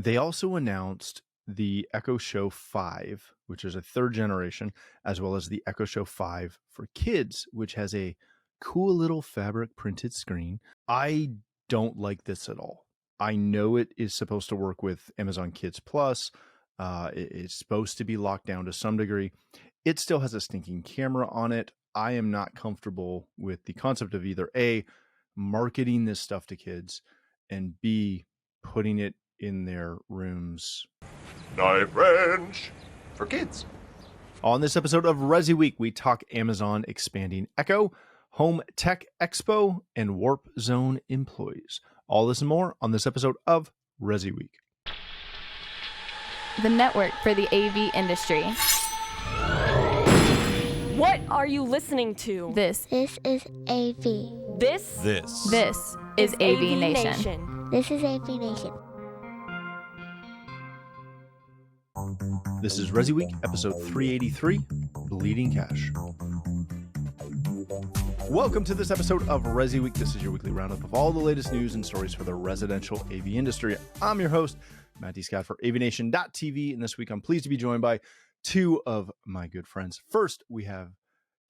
They also announced the Echo Show 5, which is a third generation, as well as the Echo Show 5 for kids, which has a cool little fabric printed screen. I don't like this at all. I know it is supposed to work with Amazon Kids Plus. It's supposed to be locked down to some degree. It still has a stinking camera on it. I am not comfortable with the concept of either A, marketing this stuff to kids, and B, putting it in their rooms. Knife wrench for kids. On this episode of ResiWeek, we talk Amazon expanding Echo, Home Tech Expo, and Warp Zone employees. All this and more on this episode of ResiWeek. The network for the AV industry. What are you listening to? This is AV. This is AVNation. This is AVNation. This is ResiWeek, episode 383, Bleeding Cash. Welcome to this episode of ResiWeek. This is your weekly roundup of all the latest news and stories for the residential AV industry. I'm your host, Matt D. Scott for AVNation.tv, and this week I'm pleased to be joined by two of my good friends. First, we have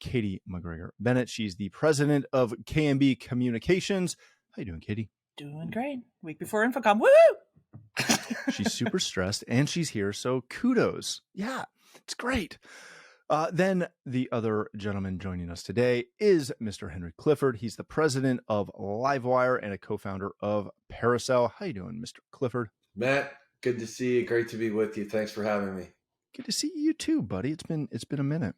Katye McGregor-Bennett. She's the president of KMB Communications. How you doing, Katye? Doing great. Week before InfoComm. Woo! She's super stressed, and she's here, so kudos. Yeah, it's great. Then the other gentleman joining us today is Mr. Henry Clifford. He's the president of Livewire and a co-founder of Paracel. How you doing, Mr. Clifford? Matt, good to see you. Great to be with you. Thanks for having me. Good to see you too, buddy. It's been a minute.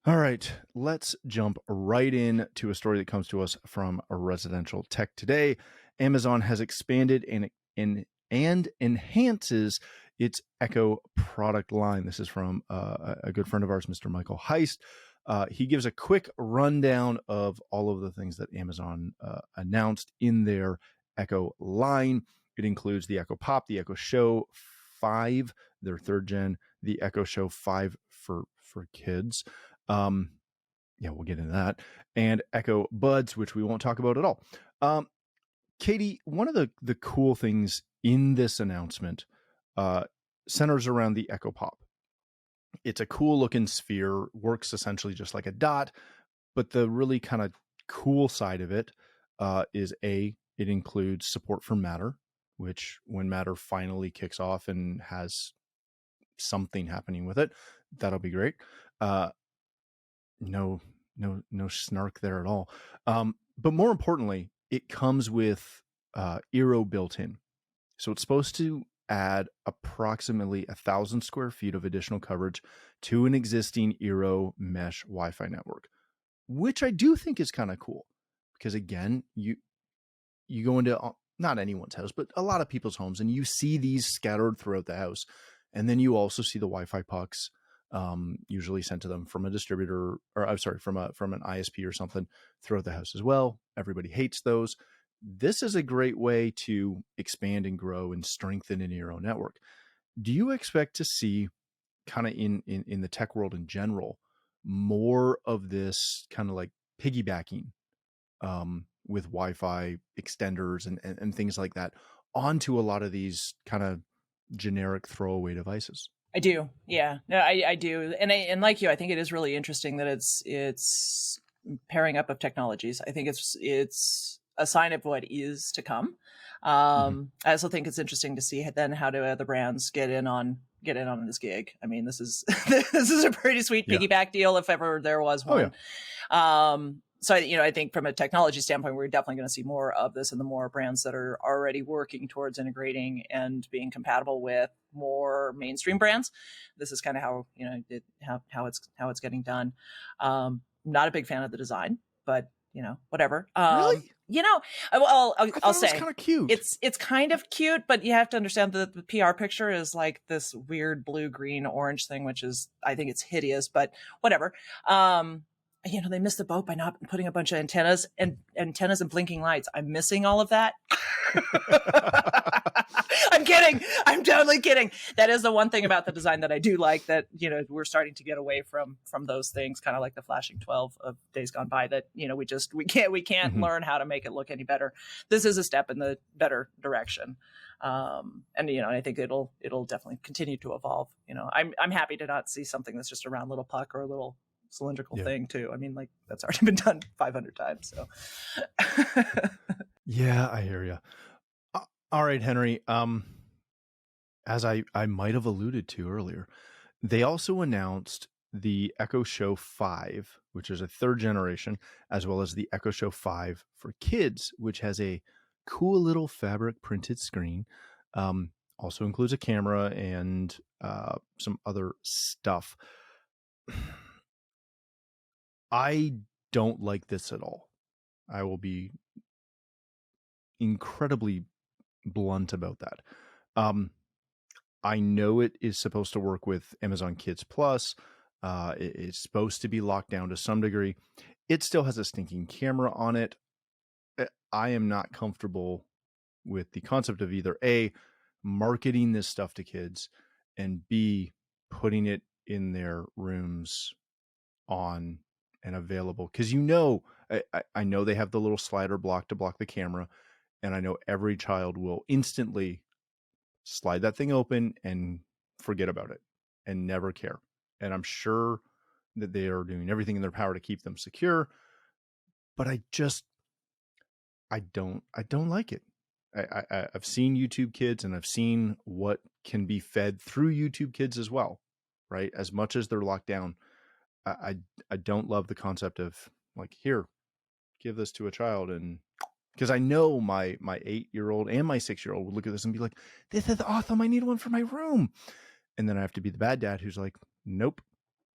All right, let's jump right in to a story that comes to us from Residential Tech Today. Amazon has expanded and enhances its Echo product line. This is from a good friend of ours, Mr. Michael Heist. He gives a quick rundown of all of the things that Amazon announced in their Echo line. It includes the Echo Pop, the Echo Show 5, their third gen, the Echo Show 5 for kids. We'll get into that. And Echo Buds, which we won't talk about at all. Katye, one of the cool things in this announcement centers around the Echo Pop. It's a cool looking sphere, works essentially just like a dot, but the really kind of cool side of it is it includes support for Matter, which when Matter finally kicks off and has something happening with it, that'll be great. No snark there at all. But more importantly, it comes with Eero built in. So it's supposed to add approximately 1,000 square feet of additional coverage to an existing Eero mesh Wi-Fi network, which I do think is kind of cool because, again, you go into not anyone's house, but a lot of people's homes, and you see these scattered throughout the house. And then you also see the Wi-Fi pucks usually sent to them from a distributor, or I'm sorry, from an ISP or something throughout the house as well. Everybody hates those. This is a great way to expand and grow and strengthen an Eero network. Do you expect to see kind of in the tech world in general, more of this kind of like piggybacking with Wi-Fi extenders and things like that onto a lot of these kind of generic throwaway devices? I do. Yeah, no, I do. And like you, I think it is really interesting that it's pairing up of technologies. I think it's a sign of what is to come. I also think it's interesting to see then how do other brands get in on this gig. I mean, this is this is a pretty sweet piggyback deal if ever there was one. Oh, yeah. So, I think from a technology standpoint, we're definitely going to see more of this, and the more brands that are already working towards integrating and being compatible with more mainstream brands. This is kind of how it's getting done. Not a big fan of the design, but whatever. Really? I'll say it's kind of cute. It's kind of cute, but you have to understand that the PR picture is like this weird blue, green, orange thing, which is, I think it's hideous, but whatever. they missed the boat by not putting a bunch of antennas and blinking lights. I'm missing all of that. I'm kidding. I'm totally kidding. That is the one thing about the design that I do like, that, we're starting to get away from those things, kind of like the flashing 12 of days gone by, that, we can't learn how to make it look any better. This is a step in the better direction. I think it'll definitely continue to evolve. I'm happy to not see something that's just a round little puck or a little cylindrical thing too. I mean, like, that's already been done 500 times. So yeah, I hear you. All right, Henry. As I might have alluded to earlier, they also announced the Echo Show 5, which is a third generation, as well as the Echo Show 5 for kids, which has a cool little fabric printed screen. Also includes a camera and some other stuff. I don't like this at all. I will be incredibly blunt about that. I know it is supposed to work with Amazon Kids Plus. It's supposed to be locked down to some degree. It still has a stinking camera on it. I am not comfortable with the concept of either A, marketing this stuff to kids, and B, putting it in their rooms on and available. Because I know they have the little slider block to block the camera, and I know every child will instantly slide that thing open and forget about it and never care. And I'm sure that they are doing everything in their power to keep them secure, but I don't like it. I've seen YouTube Kids, and I've seen what can be fed through YouTube Kids as well, right? As much as they're locked down, I don't love the concept of, like, here, give this to a child. And because I know my 8-year-old and my 6-year-old would look at this and be like, this is awesome, I need one for my room. And then I have to be the bad dad who's like, nope,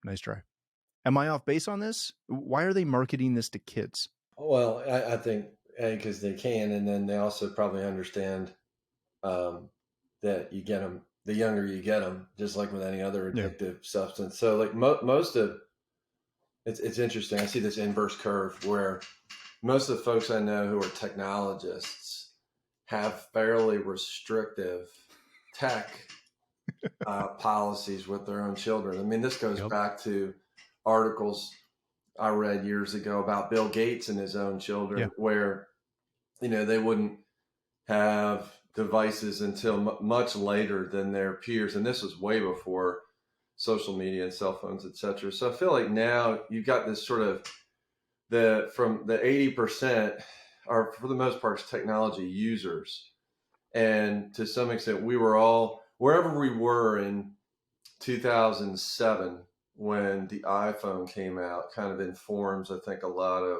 nice try. Am I off base on this? Why are they marketing this to kids? Well, I think because they can, and then they also probably understand that you get them, the younger you get them, just like with any other addictive substance. So like most of it's interesting. I see this inverse curve where most of the folks I know who are technologists have fairly restrictive tech policies with their own children. I mean, this goes back to articles I read years ago about Bill Gates and his own children, where, they wouldn't have devices until much later than their peers. And this was way before social media and cell phones, et cetera. So I feel like now you've got this sort of from the 80% are, for the most part, technology users. And to some extent, we were all, wherever we were in 2007, when the iPhone came out, kind of informs, I think, a lot of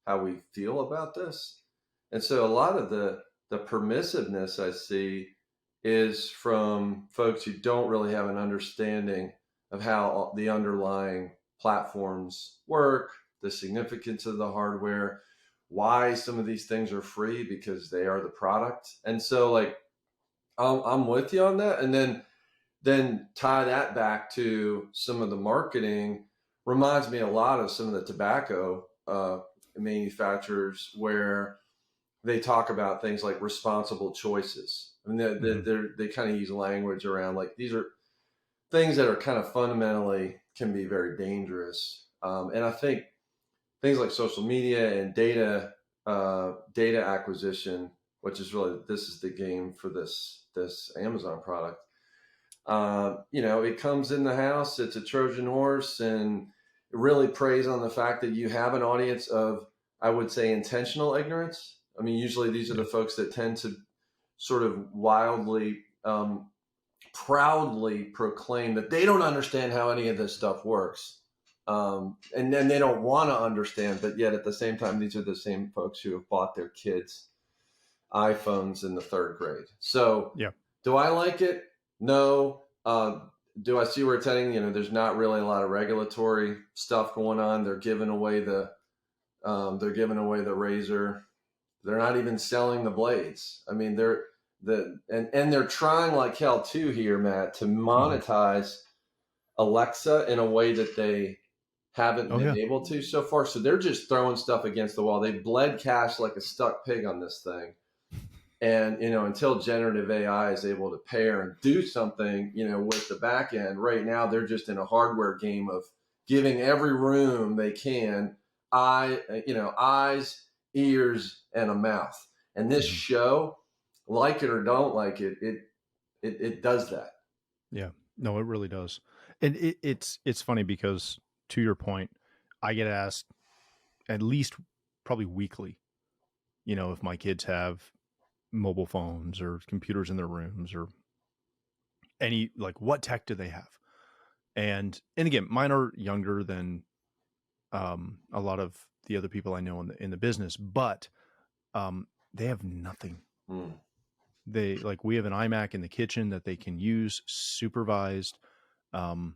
how we feel about this. And so a lot of the permissiveness I see is from folks who don't really have an understanding of how the underlying platforms work, the significance of the hardware, why some of these things are free, because they are the product. And so, like, I'm with you on that. And then tie that back to some of the marketing. Reminds me a lot of some of the tobacco manufacturers, where they talk about things like responsible choices. I mean, they kind of use language around, like, these are things that are kind of fundamentally can be very dangerous. And I think things like social media and data acquisition, which is really, this is the game for this Amazon product. It comes in the house, it's a Trojan horse, and it really preys on the fact that you have an audience of, I would say, intentional ignorance. I mean, usually these are the folks that tend to sort of wildly, proudly proclaim that they don't understand how any of this stuff works. And then they don't want to understand, but yet at the same time, these are the same folks who have bought their kids iPhones in the 3rd grade. So do I like it? No. Do I see where it's heading? There's not really a lot of regulatory stuff going on. They're giving away the razor. They're not even selling the blades. I mean, they're trying like hell too here, Matt, to monetize Alexa in a way that they haven't been able to so far. So they're just throwing stuff against the wall. They bled cash like a stuck pig on this thing. And, until generative AI is able to pair and do something, with the back end, right now they're just in a hardware game of giving every room they can eyes, ears, and a mouth. And this show, like it or don't like it, it does that. Yeah, no, it really does. And it's funny because, to your point, I get asked at least probably weekly, if my kids have mobile phones or computers in their rooms or any, like, what tech do they have? And again, mine are younger than a lot of the other people I know in the business, but they have nothing. We have an iMac in the kitchen that they can use supervised, and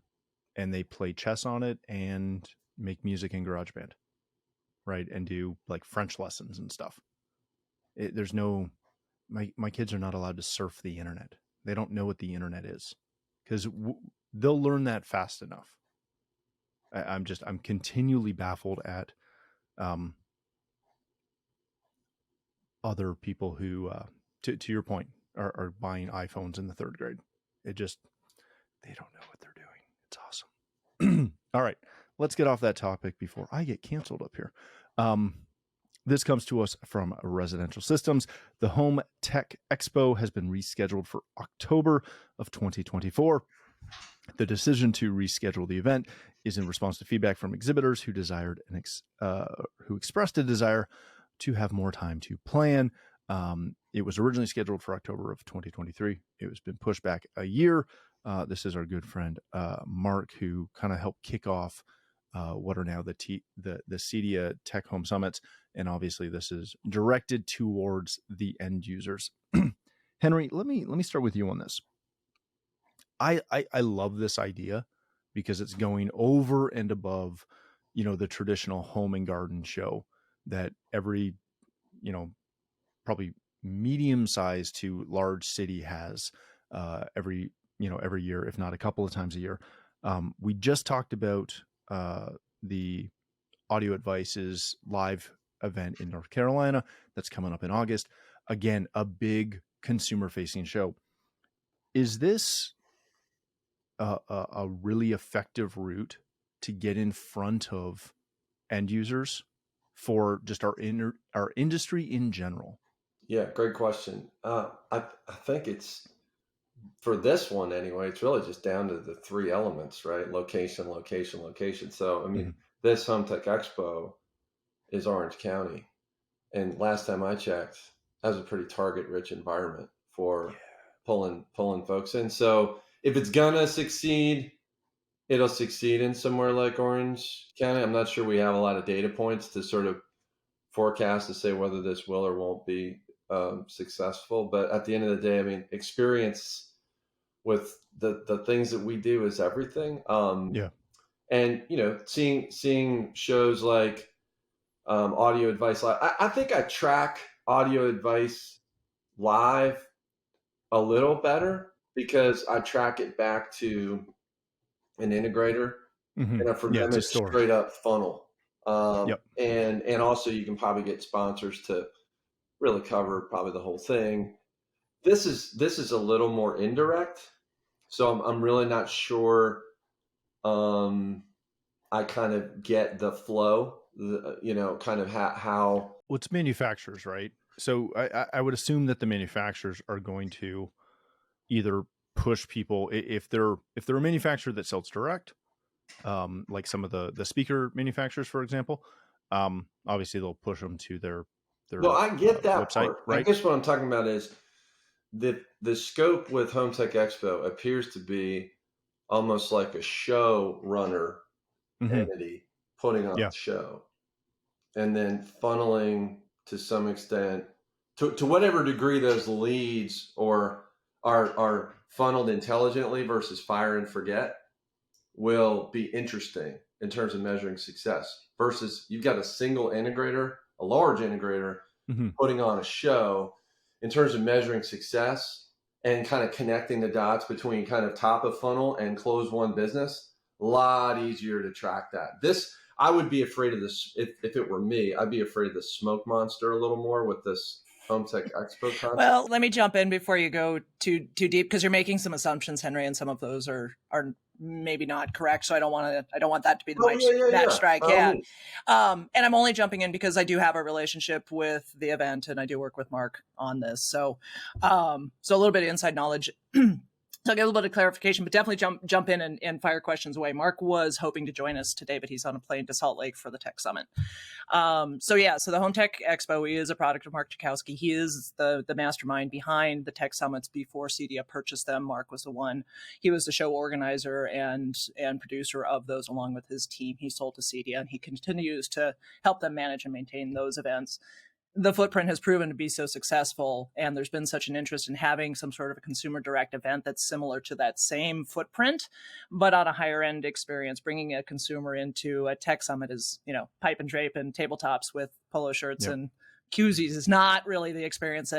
they play chess on it and make music in GarageBand, right? And do like French lessons and stuff. There's no, my kids are not allowed to surf the internet. They don't know what the internet is because they'll learn that fast enough. I'm continually baffled at other people who, to your point, are buying iPhones in the third grade. They don't know what they're doing. It's awesome. All right, let's get off that topic before I get canceled up here. This comes to us from Residential Systems. The Home Tech Expo has been rescheduled for October of 2024. The decision to reschedule the event is in response to feedback from exhibitors who who expressed a desire to have more time to plan. It was originally scheduled for October of 2023. It has been pushed back a year. This is our good friend Mark, who kind of helped kick off what are now the CEDIA Tech Home Summits, and obviously this is directed towards the end users. Henry, let me start with you on this. I love this idea because it's going over and above, the traditional home and garden show that every, probably medium-sized to large city has every year, if not a couple of times a year. We just talked about the Audio Advice's live event in North Carolina that's coming up in August. Again, a big consumer-facing show. Is this a really effective route to get in front of end users for just our industry in general? Yeah, great question. I think it's, for this one anyway, it's really just down to the three elements, right? Location, location, location. So, I mean, this Home Tech Expo is Orange County. And last time I checked, that was a pretty target-rich environment for pulling folks in. So if it's going to succeed, it'll succeed in somewhere like Orange County. I'm not sure we have a lot of data points to sort of forecast to say whether this will or won't be successful. But at the end of the day, I mean, experience with the things that we do is everything. And, seeing shows like Audio Advice Live. I think I track Audio Advice Live a little better because I track it back to an integrator. And for them, it's straight up funnel. And also you can probably get sponsors to really cover probably the whole thing. This is a little more indirect. So I'm really not sure. I kind of get the flow, kind of how. Well, it's manufacturers, right? So I would assume that the manufacturers are going to either push people if they're a manufacturer that sells direct, like some of the speaker manufacturers, for example. Obviously, they'll push them to their Well, I get that website, part. right? I guess what I'm talking about is the scope with Home Tech Expo appears to be almost like a show runner entity putting on the show, and then funneling to some extent to whatever degree those leads or are funneled intelligently versus fire and forget will be interesting in terms of measuring success versus you've got a single integrator, a large integrator putting on a show in terms of measuring success and kind of connecting the dots between kind of top of funnel and close one business. lot easier to track that. This, I would be afraid of this if it were me. I'd be afraid of the smoke monster a little more with this Home Tech Expo concept. Well, let me jump in before you go too deep, because you're making some assumptions, Henry, and some of those are maybe not correct. So I don't want that to be the match strike. Yeah. And I'm only jumping in because I do have a relationship with the event, and I do work with Mark on this. So a little bit of inside knowledge. So I'll get a little bit of clarification, but definitely jump in and fire questions away. Mark was hoping to join us today, but he's on a plane to Salt Lake for the Tech Summit. So the Home Tech Expo is a product of Mark Czakowski. He is the mastermind behind the Tech Summits before CEDIA purchased them. Mark was the one. He was the show organizer and producer of those along with his team. He sold to CEDIA, and he continues to help them manage and maintain those events. The footprint has proven to be so successful, and there's been such an interest in having some sort of a consumer direct event that's similar to that same footprint, but on a higher end experience. Bringing a consumer into a tech summit is, pipe and drape and tabletops with polo shirts and koozies is not really the experience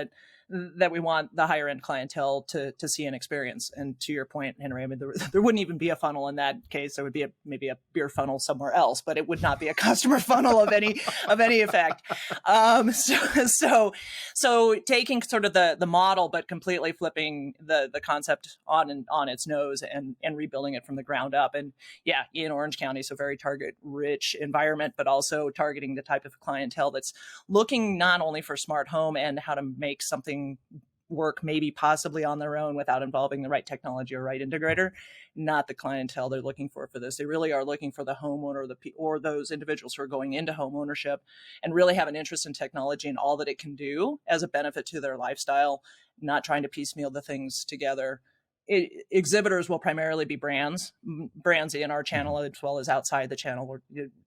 that we want the higher end clientele to see and experience. And to your point, Henry, I mean, there wouldn't even be a funnel in that case. There would be maybe a beer funnel somewhere else, but it would not be a customer funnel of any effect. So taking sort of the model, but completely flipping the concept on its nose and rebuilding it from the ground up. And in Orange County, so very target rich environment, but also targeting the type of clientele that's looking not only for smart home and how to make something work maybe possibly on their own without involving the right technology or right integrator, not the clientele they're looking for this. They really are looking for the homeowner or those individuals who are going into home ownership and really have an interest in technology and all that it can do as a benefit to their lifestyle, not trying to piecemeal the things together. Exhibitors will primarily be brands in our channel as well as outside the channel.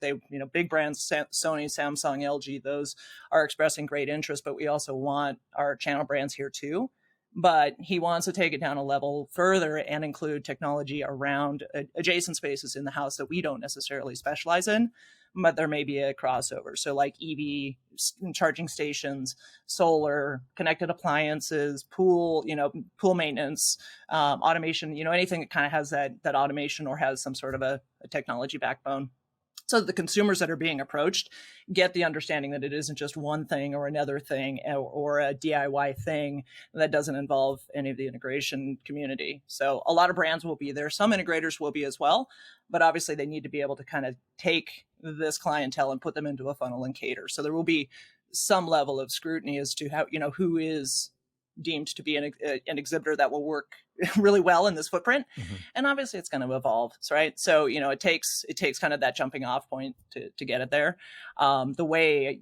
They, big brands, Sony, Samsung, LG, those are expressing great interest, but we also want our channel brands here too. But he wants to take it down a level further and include technology around adjacent spaces in the house that we don't necessarily specialize in, but there may be a crossover. So like EV charging stations, solar, connected appliances, pool maintenance, automation, anything that kind of has that automation or has some sort of a technology backbone. So the consumers that are being approached get the understanding that it isn't just one thing or another thing or a DIY thing that doesn't involve any of the integration community. So a lot of brands will be there. Some integrators will be as well, but obviously they need to be able to kind of take this clientele and put them into a funnel and cater. So there will be some level of scrutiny as to how, who is deemed to be an exhibitor that will work really well in this footprint. Mm-hmm. And obviously it's going to evolve, right? So, it takes kind of that jumping off point to get it there. The way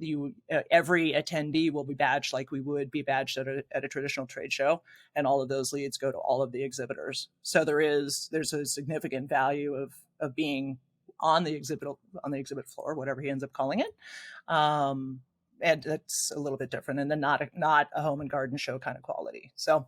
every attendee will be badged like we would be badged at a traditional trade show, and all of those leads go to all of the exhibitors. So there's a significant value of being on the exhibit floor, whatever he ends up calling it. And that's a little bit different, and then not a home and garden show kind of quality. So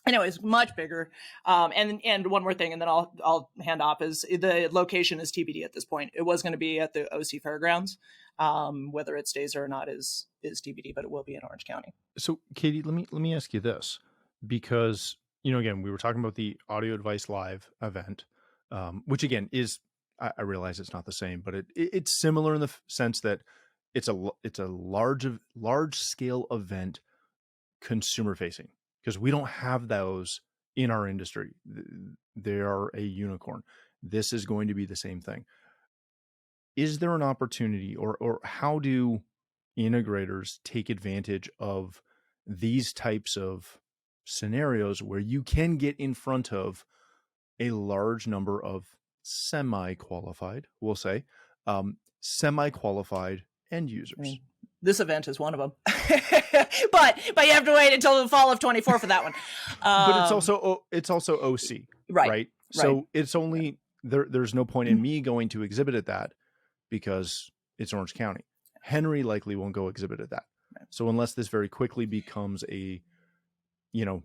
anyways, much bigger. And one more thing, and then I'll hand off, is the location is TBD at this point. It was going to be at the OC Fairgrounds. Whether it stays there or not is TBD, but it will be in Orange County. So Katye, let me ask you this, because, again, we were talking about the Audio Advice Live event, which again is, I realize it's not the same, but it's similar in the sense that it's a large scale event, consumer facing, because we don't have those in our industry. They are a unicorn. This is going to be the same thing. Is there an opportunity, or how do integrators take advantage of these types of scenarios where you can get in front of a large number of semi-qualified, we'll say, semi-qualified end users? This event is one of them, but you have to wait until the fall of 24 for that one. But it's also OC, right? So it's only there's no point in me going to exhibit at that because it's Orange County. Henry likely won't go exhibit at that. Right. So unless this very quickly becomes a,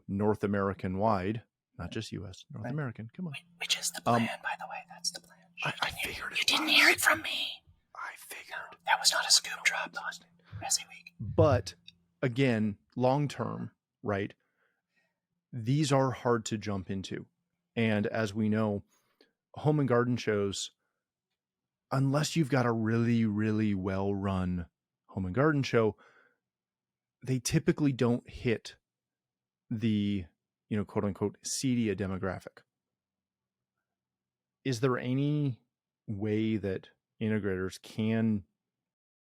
North American wide, not just U.S., North American. Come on, which is the plan, by the way. That's the plan. I figured it. You didn't hear it from me. I figured that was not a scoop drop on ResiWeek. But again, long term, right? These are hard to jump into, and as we know, home and garden shows, unless you've got a really, really well run home and garden show, they typically don't hit the, quote unquote, seedia demographic. Is there any way that integrators can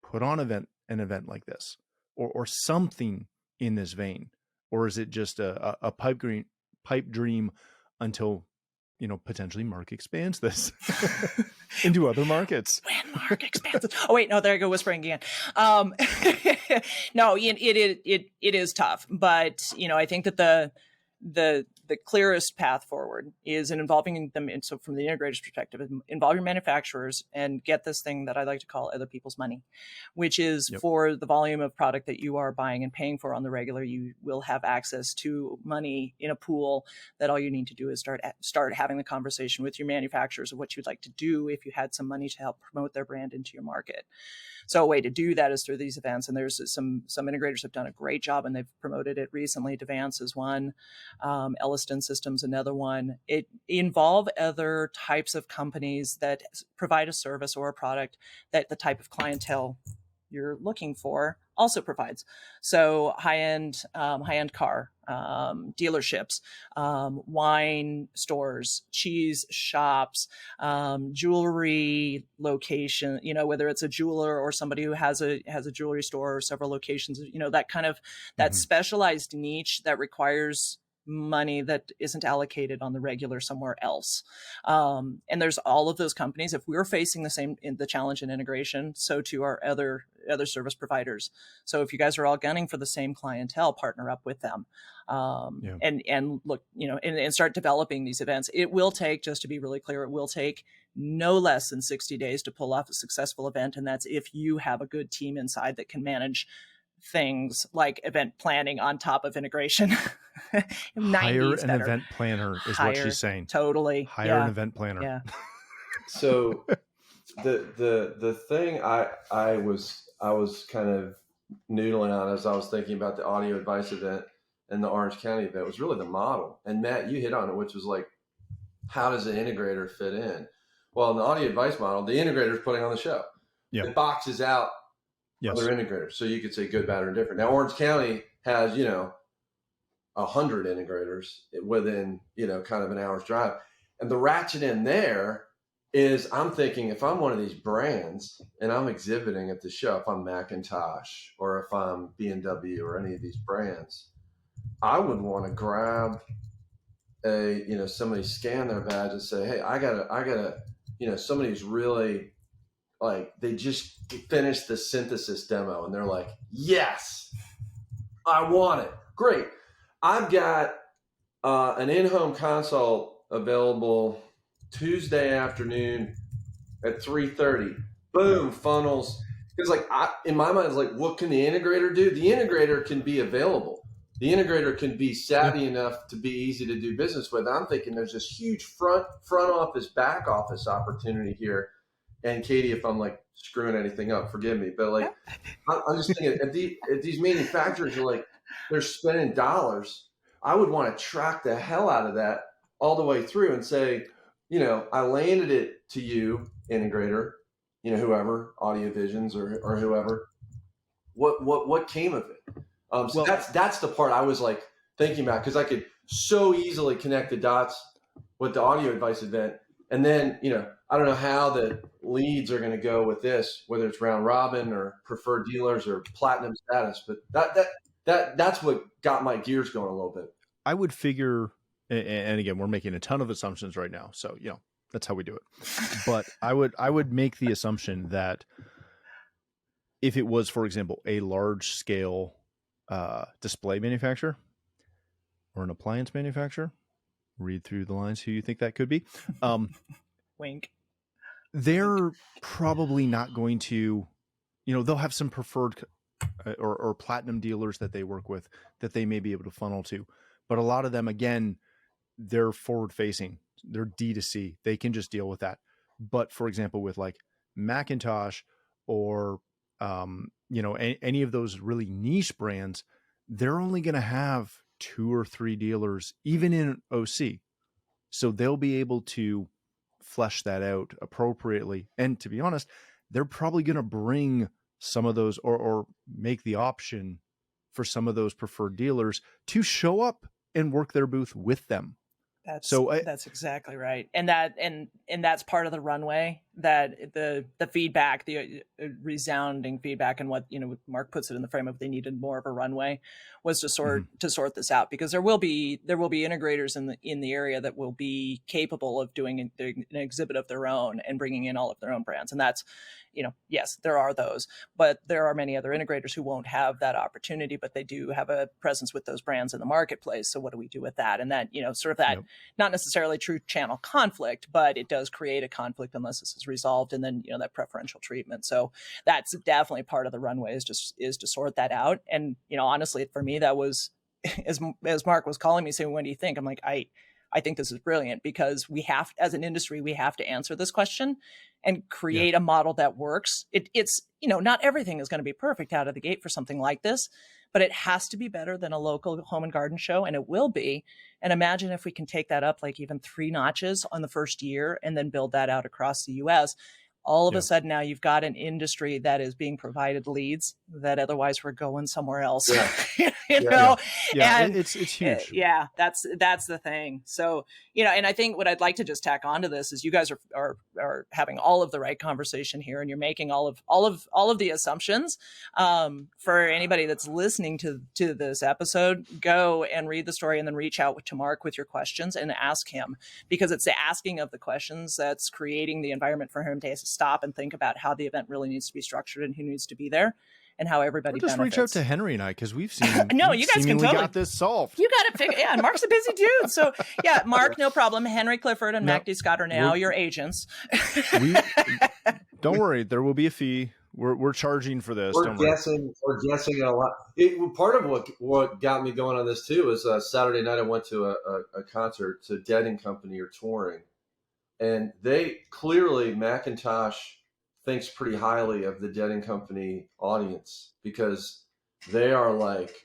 put on an event like this or something in this vein? Or is it just a pipe dream until, potentially Mark expands this into other markets? When Mark expands it. Oh wait, no, there I go whispering again. No, it is tough, but I think that the clearest path forward is in involving them. And so from the integrator's perspective, involve your manufacturers and get this thing that I like to call other people's money, which is for the volume of product that you are buying and paying for on the regular, you will have access to money in a pool that all you need to do is start having the conversation with your manufacturers of what you'd like to do if you had some money to help promote their brand into your market. So a way to do that is through these events. And there's some integrators have done a great job and they've promoted it recently. Devance is one, Elliston Systems, another one. It involve other types of companies that provide a service or a product that the type of clientele you're looking for also provides. So high-end car dealerships, wine stores, cheese shops, jewelry location, whether it's a jeweler or somebody who has a jewelry store or several locations, that kind of that specialized niche that requires money that isn't allocated on the regular somewhere else. And there's all of those companies. If we're facing the challenge in integration, so too are other service providers. So if you guys are all gunning for the same clientele, partner up with them. And look, and start developing these events. It will take, just to be really clear, it will take no less than 60 days to pull off a successful event. And that's if you have a good team inside that can manage things like event planning on top of integration. Hire an event planner is what she's saying. Totally. Hire an event planner. Yeah. So the thing I was kind of noodling on as I was thinking about the audio advice event and the Orange County event was really the model. And Matt, you hit on it, which was like, how does an integrator fit in? Well, in the audio advice model, the integrator is putting on the show. Yep. It boxes out other integrators. So you could say good, bad, or indifferent. Now, Orange County has, 100 integrators within, kind of an hour's drive. And the ratchet in there is I'm thinking if I'm one of these brands and I'm exhibiting at the show, if I'm Macintosh or if I'm B&W or any of these brands, I would want to grab somebody scan their badge and say, hey, I gotta, somebody who's really like, they just finished the synthesis demo and they're like, yes, I want it. Great. I've got an in-home consult available Tuesday afternoon at 3:30. Boom, funnels. Because in my mind, it's like, what can the integrator do? The integrator can be available. The integrator can be savvy enough to be easy to do business with. I'm thinking there's this huge front office, back office opportunity here. And Katye, if I'm like screwing anything up, forgive me. But like, I'm just thinking if these manufacturers are like, they're spending dollars, I would want to track the hell out of that all the way through and say, I landed it to you, integrator, whoever, Audio Visions or whoever. What came of it? So that's the part I was like thinking about, because I could so easily connect the dots with the audio advice event. And then, I don't know how the leads are going to go with this, whether it's round robin or preferred dealers or platinum status. But that's what got my gears going a little bit. I would figure, and again, we're making a ton of assumptions right now, so that's how we do it. But I would make the assumption that if it was, for example, a large scale display manufacturer or an appliance manufacturer, read through the lines who you think that could be. Wink. They're probably not going to, they'll have some preferred or platinum dealers that they work with that they may be able to funnel to. But a lot of them, again, they're forward facing. They're D2C. They can just deal with that. But for example, with like Macintosh or, any of those really niche brands, they're only going to have 2 or 3 dealers, even in OC. So they'll be able to flesh that out appropriately. And to be honest, they're probably going to bring some of those or make the option for some of those preferred dealers to show up and work their booth with them. That's exactly right. And that's part of the runway, that the feedback, the resounding feedback, and what, Mark puts it in the frame of they needed more of a runway, was to sort this out, because there will be integrators in the area that will be capable of doing an exhibit of their own and bringing in all of their own brands. And that's, yes, there are those, but there are many other integrators who won't have that opportunity, but they do have a presence with those brands in the marketplace. So what do we do with that? And that, sort of that, not necessarily true channel conflict, but it does create a conflict unless this is resolved, and then, that preferential treatment. So that's definitely part of the runway, is to sort that out. And, honestly, for me, that was, as Mark was calling me saying, when do you think? I'm like, I think this is brilliant, because we have, as an industry, we have to answer this question and create a model that works. It's, not everything is going to be perfect out of the gate for something like this, but it has to be better than a local home and garden show, and it will be. And imagine if we can take that up like even 3 notches on the first year, and then build that out across the US. All of a sudden now you've got an industry that is being provided leads that otherwise were going somewhere else. And it's huge. That's the thing. So, and I think what I'd like to just tack onto this is you guys are having all of the right conversation here, and you're making all of the assumptions. For anybody that's listening to this episode, go and read the story, and then reach out to Mark with your questions and ask him, because it's the asking of the questions that's creating the environment for him to stop and think about how the event really needs to be structured and who needs to be there and how everybody just benefits. Reach out to Henry and I, because we've seen no, you guys can totally got this solved. You got it figured. Yeah, and Mark's a busy dude. So yeah, Mark, no problem. Henry, Clifford, and Mac D. Scott are now your agents. Don't worry, there will be a fee. We're charging for this. We're guessing a lot. Part of what got me going on this too is Saturday night I went to a concert. To Dead & Company are touring. And they clearly, Macintosh thinks pretty highly of the Dead & Company audience, because they are like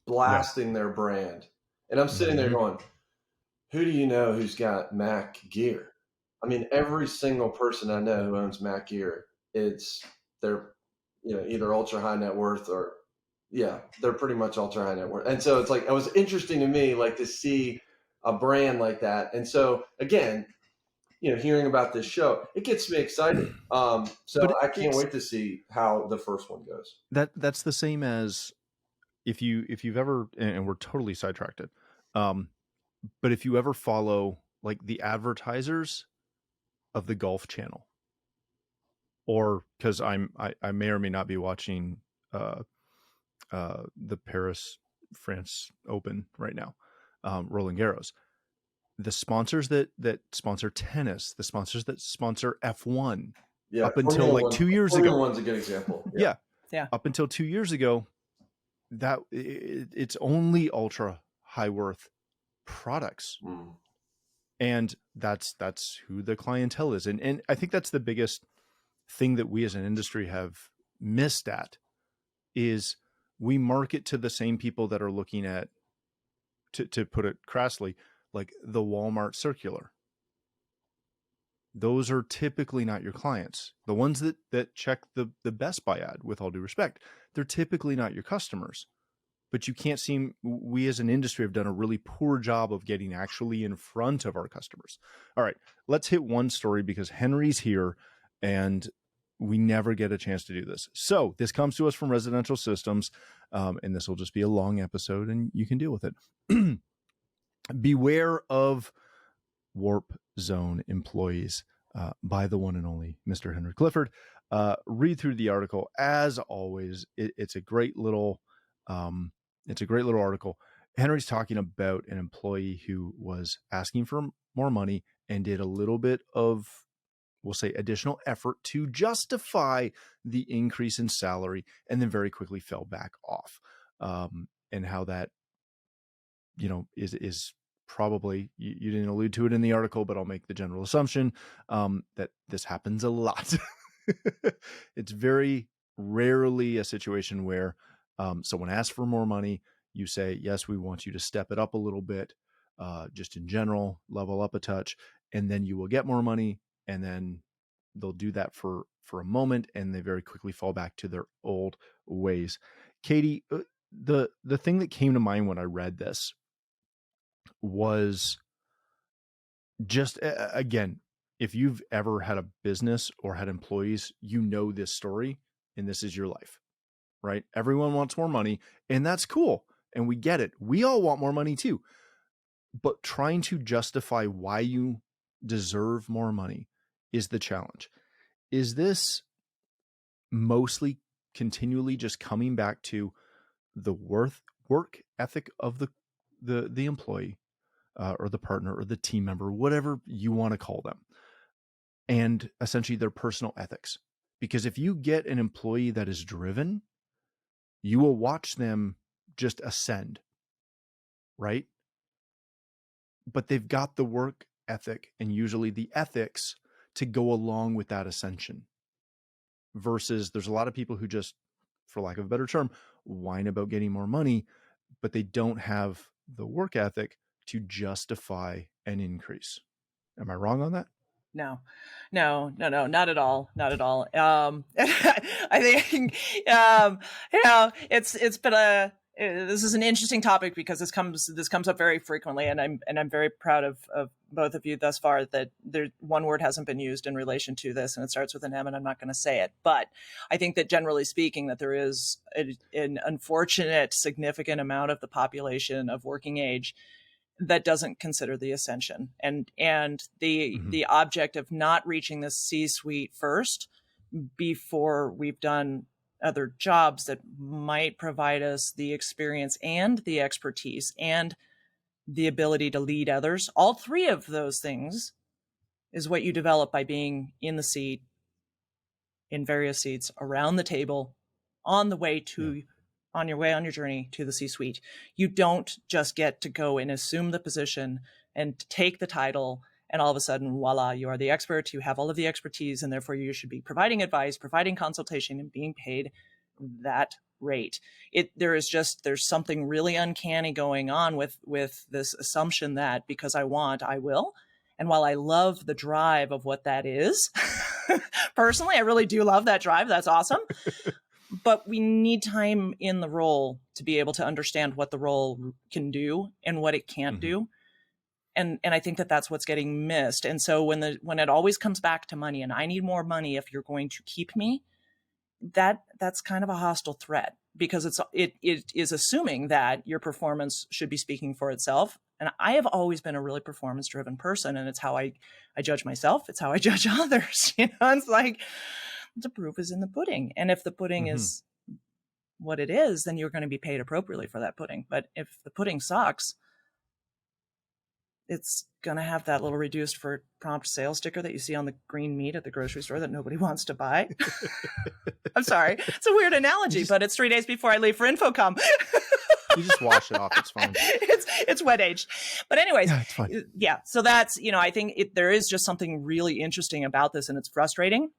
blasting their brand. And I'm sitting there going, who do you know who's got Mac gear? I mean, every single person I know who owns Mac gear, they're either ultra high net worth or they're pretty much ultra high net worth. And so it's like, it was interesting to me, like, to see a brand like that. And so again, hearing about this show, it gets me excited. I can't wait to see how the first one goes. That's the same as if you've ever, and we're totally sidetracked, but if you ever follow like the advertisers of the Golf Channel, or because I may or may not be watching the Paris France Open right now, Roland Garros. The sponsors that sponsor tennis, the sponsors that sponsor F1, up until like 2 years ago. Formula One's a good example. Yeah. Up until 2 years ago, that it's only ultra high worth products, and that's who the clientele is, and I think that's the biggest thing that we as an industry have missed at, is we market to the same people that are looking at, to put it crassly, like the Walmart circular. Those are typically not your clients. The ones that check the Best Buy ad, with all due respect, they're typically not your customers. But you can't seem, we as an industry have done a really poor job of getting actually in front of our customers. All right, let's hit one story, because Henry's here and we never get a chance to do this. So this comes to us from Residential Systems, and this will just be a long episode and you can deal with it. Beware of Warp Zone employees, by the one and only Mr. Henry Clifford. Read through the article. As always, it's a great little article. Henry's talking about an employee who was asking for more money and did a little bit of, we'll say, additional effort to justify the increase in salary, and then very quickly fell back off. And how that, is probably, you didn't allude to it in the article, but I'll make the general assumption that this happens a lot. It's very rarely a situation where someone asks for more money. You say, yes, we want you to step it up a little bit, just in general, level up a touch. and then you will get more money, and then they'll do that for a moment, and they very quickly fall back to their old ways. Katye, the thing that came to mind when I read this was just, again, if you've ever had a business or had employees, you know this story, and this is your life, right? Everyone wants more money, and that's cool. And we get it. We all want more money too. But trying to justify why you deserve more money is the challenge. Is this mostly continually just coming back to the work ethic of the employee, or the partner or the team member, whatever you want to call them, and essentially their personal ethics? Because if you get an employee that is driven, you will watch them just ascend, right? But they've got the work ethic and usually the ethics to go along with that ascension. Versus there's a lot of people who just, for lack of a better term, whine about getting more money, but they don't have the work ethic to justify an increase. Am I wrong on that? No, not at all. Not at all. I think, it's been this is an interesting topic because this comes up very frequently, and I'm very proud of both of you thus far that one word hasn't been used in relation to this, and it starts with an M, and I'm not going to say it. But I think that generally speaking, that there is an unfortunate significant amount of the population of working age that doesn't consider the ascension and the object of not reaching the C-suite first before we've done other jobs that might provide us the experience and the expertise and the ability to lead others. All three of those things is what you develop by being in the seat, in various seats around the table, on the way to on your journey to the C-suite. You don't just get to go and assume the position and take the title, and all of a sudden, voila, you are the expert, you have all of the expertise, and therefore you should be providing advice, providing consultation, and being paid that rate. There's something really uncanny going on with this assumption that because I want, I will. And while I love the drive of what that is, personally, I really do love that drive. That's awesome. But we need time in the role to be able to understand what the role can do and what it can't do. And I think that that's what's getting missed. And so when it always comes back to money, and I need more money if you're going to keep me, that's kind of a hostile threat, because it is assuming that your performance should be speaking for itself. And I have always been a really performance driven person, and it's how I judge myself. It's how I judge others. It's like, the proof is in the pudding. And if the pudding is what it is, then you're going to be paid appropriately for that pudding. But if the pudding sucks, it's going to have that little reduced for prompt sale sticker that you see on the green meat at the grocery store that nobody wants to buy. I'm sorry. It's a weird analogy, but it's 3 days before I leave for InfoComm. You just wash it off. It's fine. It's wet aged. But anyways, yeah, it's fine. Yeah. So that's, I think there is just something really interesting about this, and it's frustrating.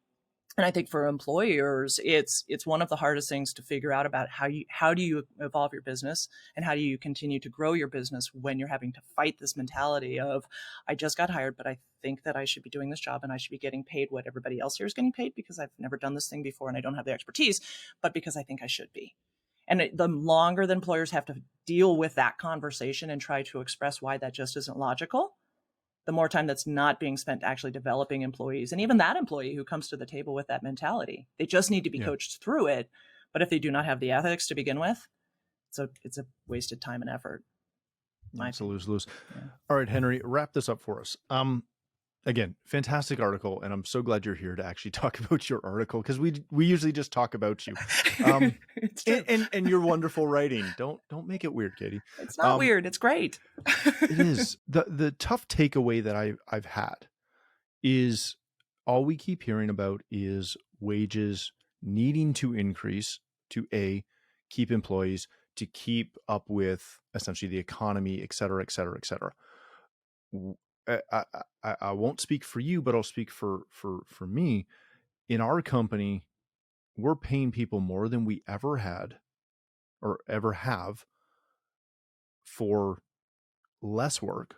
And I think for employers, it's one of the hardest things to figure out about how do you evolve your business, and how do you continue to grow your business when you're having to fight this mentality of, I just got hired, but I think that I should be doing this job and I should be getting paid what everybody else here is getting paid because I've never done this thing before and I don't have the expertise, but because I think I should be. And the longer the employers have to deal with that conversation and try to express why that just isn't logical, the more time that's not being spent actually developing employees. And even that employee who comes to the table with that mentality, they just need to be coached through it. But if they do not have the ethics to begin with, it's a wasted time and effort. It's a lose-lose. Yeah. All right, Henry, wrap this up for us. Again, fantastic article, and I'm so glad you're here to actually talk about your article, because we usually just talk about you. And your wonderful writing. Don't make it weird, Katye. It's not weird. It's great. It is. The tough takeaway that I've had is all we keep hearing about is wages needing to increase to keep employees, to keep up with essentially the economy, et cetera, et cetera, et cetera. I won't speak for you, but I'll speak for me. In our company, we're paying people more than we ever had or ever have for less work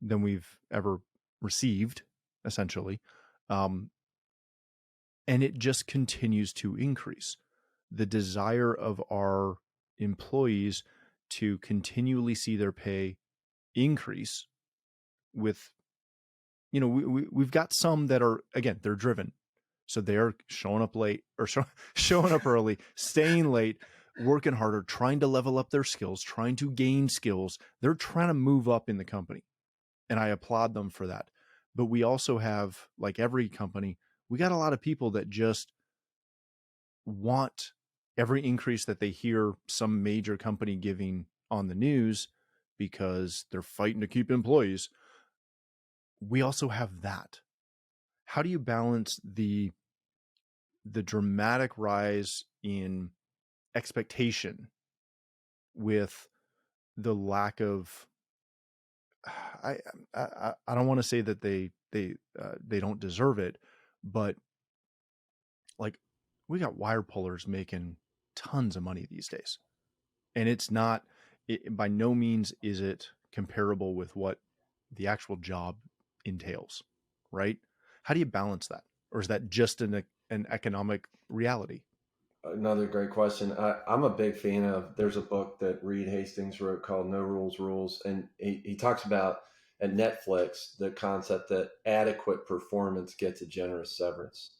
than we've ever received, essentially. And it just continues to increase. The desire of our employees to continually see their pay increase with, we've got some that are, again, they're driven. So they're showing up late or showing up early, staying late, working harder, trying to level up their skills, trying to gain skills. They're trying to move up in the company. And I applaud them for that. But we also have, like every company, we got a lot of people that just want every increase that they hear some major company giving on the news because they're fighting to keep employees. We also have that. How do you balance the dramatic rise in expectation with the lack of, I don't want to say that they don't deserve it, but like we got wire pullers making tons of money these days, and it's not, by no means is it comparable with what the actual job entails, right? How do you balance that? Or is that just an economic reality? Another great question. I'm a big fan of, there's a book that Reed Hastings wrote called No Rules Rules. And he talks about at Netflix, the concept that adequate performance gets a generous severance.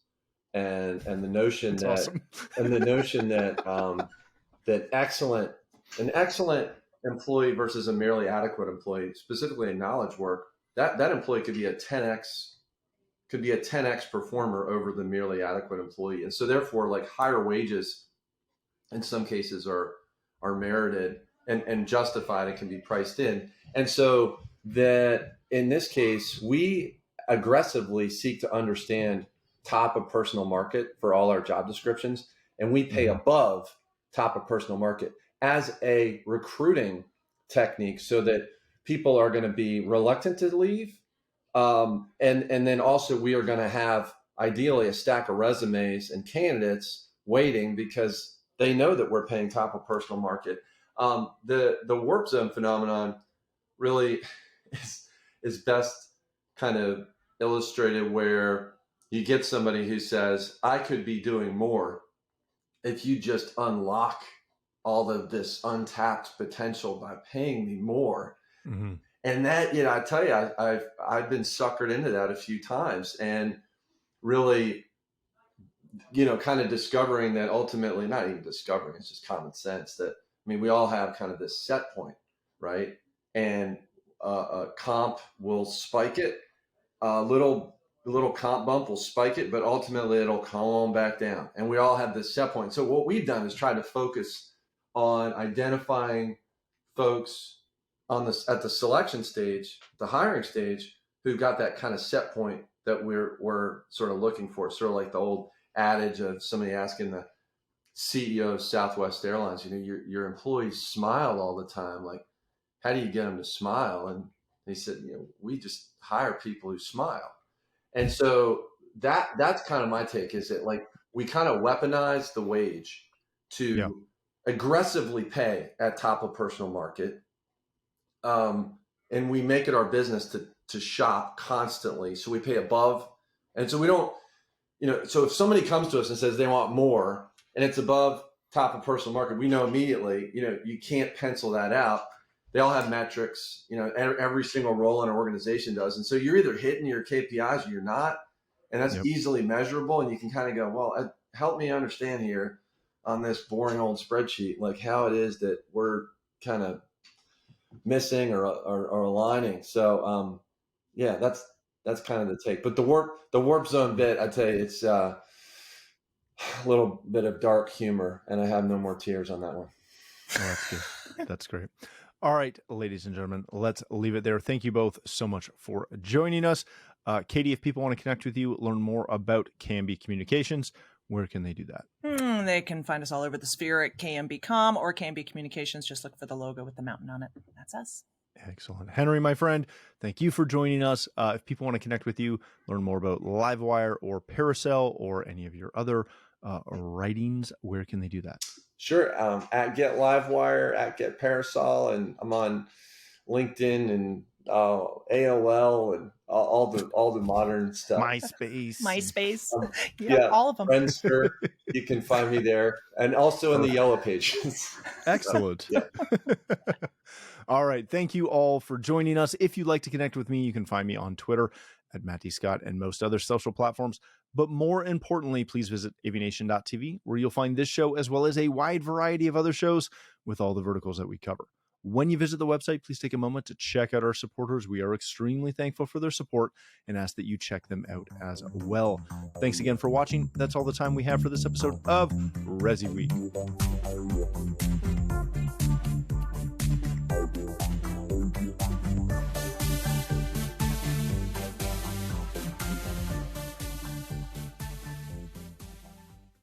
And the notion That's that, awesome. and the notion that, that an excellent employee versus a merely adequate employee, specifically in knowledge work, that employee could be a 10x performer over the merely adequate employee. And so therefore, like, higher wages in some cases are merited and justified and can be priced in. And so that in this case, we aggressively seek to understand top of personal market for all our job descriptions. And we pay above top of personal market as a recruiting technique so that people are going to be reluctant to leave. And then also we are going to have ideally a stack of resumes and candidates waiting because they know that we're paying top of personal market. The warp zone phenomenon really is best kind of illustrated where you get somebody who says, I could be doing more if you just unlock all of this untapped potential by paying me more. Mm-hmm. And that, I tell you, I've been suckered into that a few times, and really, kind of discovering that ultimately, not even discovering, it's just common sense that, we all have kind of this set point, right? And a comp will spike it, a little comp bump will spike it, but ultimately it'll come on back down. And we all have this set point. So what we've done is try to focus on identifying folks at the selection stage, the hiring stage, who got that kind of set point that we're sort of looking for. Sort of like the old adage of somebody asking the CEO of Southwest Airlines, your employees smile all the time. Like, how do you get them to smile? And he said, we just hire people who smile. And so that's kind of my take, is that, like, we kind of weaponize the wage to aggressively pay at top of personal market. And we make it our business to shop constantly. So we pay above. And so we don't, so if somebody comes to us and says they want more and it's above top of personal market, we know immediately, you can't pencil that out. They all have metrics, every single role in an organization does. And so you're either hitting your KPIs or you're not. And that's easily measurable. And you can kind of go, well, help me understand here on this boring old spreadsheet, like how it is that we're kind of missing or aligning. So that's kind of the take. But the warp zone bit, I tell you, it's a little bit of dark humor, and I have no more tears on that one. Oh, that's good. That's great. All right, ladies and gentlemen, let's leave it there. Thank you both so much for joining us. Katye, if people want to connect with you, learn more about KMB Communications, where can they do that? They can find us all over the sphere at KMB.com or KMB Communications. Just look for the logo with the mountain on it. That's us. Excellent. Henry, my friend, thank you for joining us. If people want to connect with you, learn more about Livewire or Paracel or any of your other writings, where can they do that? Sure. At Get Livewire, at Get Parasol, and I'm on LinkedIn and AOL and all the modern stuff. MySpace. Yeah, all of them. Friendster, you can find me there, and also in the Yellow Pages. Excellent. Yeah. All right. Thank you all for joining us. If you'd like to connect with me, you can find me on Twitter at Matt D. Scott and most other social platforms. But more importantly, please visit AVNation.tv, where you'll find this show as well as a wide variety of other shows with all the verticals that we cover. When you visit the website, please take a moment to check out our supporters. We are extremely thankful for their support and ask that you check them out as well. Thanks again for watching. That's all the time we have for this episode of ResiWeek.